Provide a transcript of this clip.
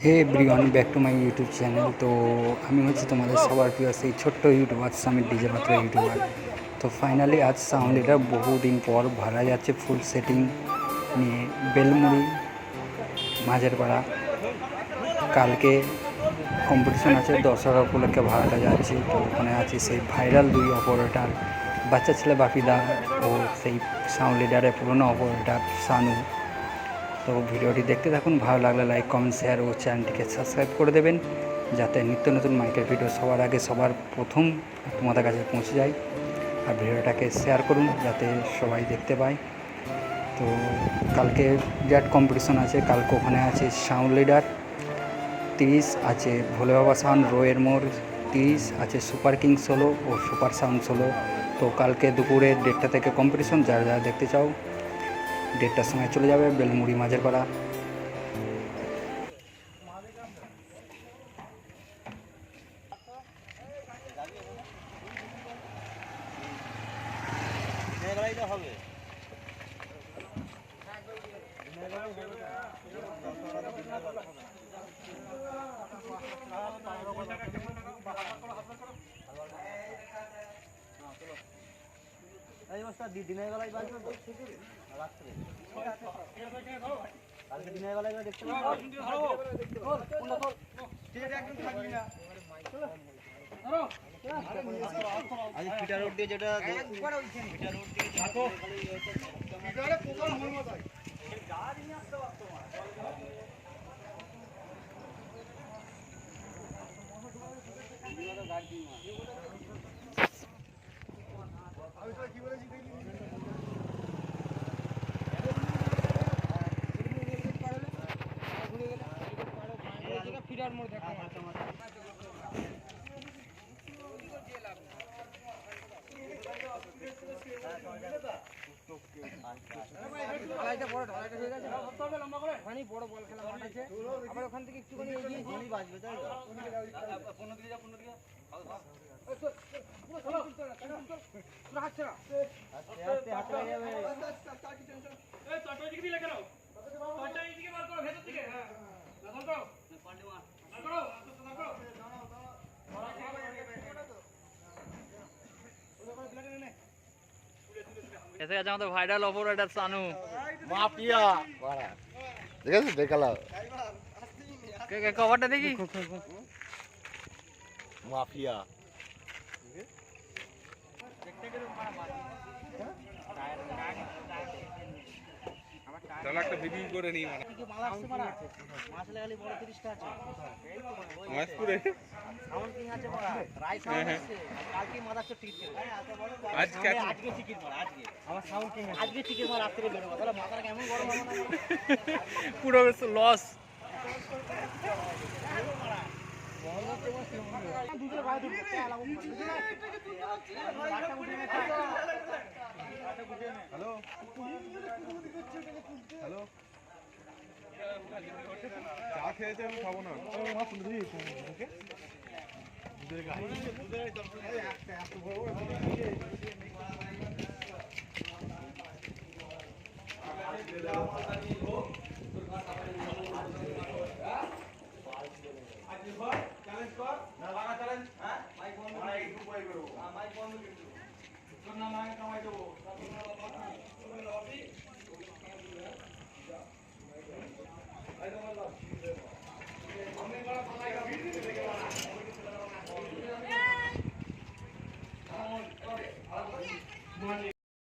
Hey everyone, back to my YouTube channel. তো আমি হচ্ছে তোমাদের সবার প্রিয় সেই ছোট্ট ইউটিউবার সামির ডিজে মাত্র ইউটিউবার। তো ফাইনালি আজ সাউন্ড লিডার বহুদিন পর ভাড়া যাচ্ছে ফুল সেটিং নিয়ে বেলমুড়ি মাঝের পাড়া। কালকে কম্পিটিশন আছে, দশহরা উপলক্ষে ভাড়াটা যাচ্ছি। তো ওখানে আছে সেই ভাইরাল দুই অপারেটার, বাচ্চা ছেলে বাপিদা ও সেই সাউন্ড লিডারের পুরনো অপারেটার সানু। তো ভিডিওটি দেখতে থাকুন, ভালো লাগলে লাইক কমেন্ট শেয়ার ও চ্যানেলটিকে সাবস্ক্রাইব করে দেবেন, যাতে নিত্য নতুন মাইকের ভিডিও সবার আগে সবার প্রথম তোমাদের কাছে পৌঁছে যায়। আর ভিডিওটাকে শেয়ার করুন যাতে সবাই দেখতে পায়। তো কালকে বিরাট কম্পিটিশন আছে। কালকে ওখানে আছে সাউন্ড লিডার 30, আছে ভোলে বাবা সাউন্ড রোয়ের মোড় 30, আছে সুপার কিং সোলো ও সুপার সাউন্ড সোলো। তো কালকে দুপুরে 1:30 থেকে কম্পিটিশন। যারা যারা দেখতে চাও 1:30টার সময় চলে যাবে বেলমুড়ি মাঝের পাড়া। হবে এই বস্তা দিনের বেলায় বাজবে তো রাত্রে কালকে দিনের বেলায় দেখতে পাবো। আজ পিটা রোড দিয়ে যেটা পিটা রোড দিয়ে ফিরার মোড় দেখা ঢালাইটা বড়, ঢালাইটা হয়ে গেছে ওখানেই বড় বল খেলা মাঠ আছে। আবার ওখান থেকে একটুখানি এগিয়ে গিয়ে বাজবে, তাই তো 15 দিকে যা 15 দিকে হাঁটছে না আস্তে আস্তে হাঁটতে যাবে। এই চারটা দিকে দিলে কেন? চারটা দিকে মার করো ভেতর থেকে। হ্যাঁ লাগাও করো পান্ডে মার করো আস্তে করো এসে গেছে আমাদের ভাইরাল অপারেটর সানু মাফিয়া বাড়া। ঠিক আছে দেখালাম কে কে কভারটা দেখি মাফিয়া তাহলে একটা ভিডিও করে নিই মানে মাছ লাগালি বড় 30টা আছে এই তো মাছপুরে সাউন্ড কিং আছে বড় রাই সাউন্ড আছে কালকে মাদারচোদ টিকিট কেটে আজকে আজকে টিকিট মার আজকে আমার সাউন্ড কিং আজকে টিকিট মার রাত্রে বের হবে তাহলে মাথাটা কেমন গরম হবে না পুরো লস। হ্যালো হ্যালো চা খেয়েছে আমি খাবো না।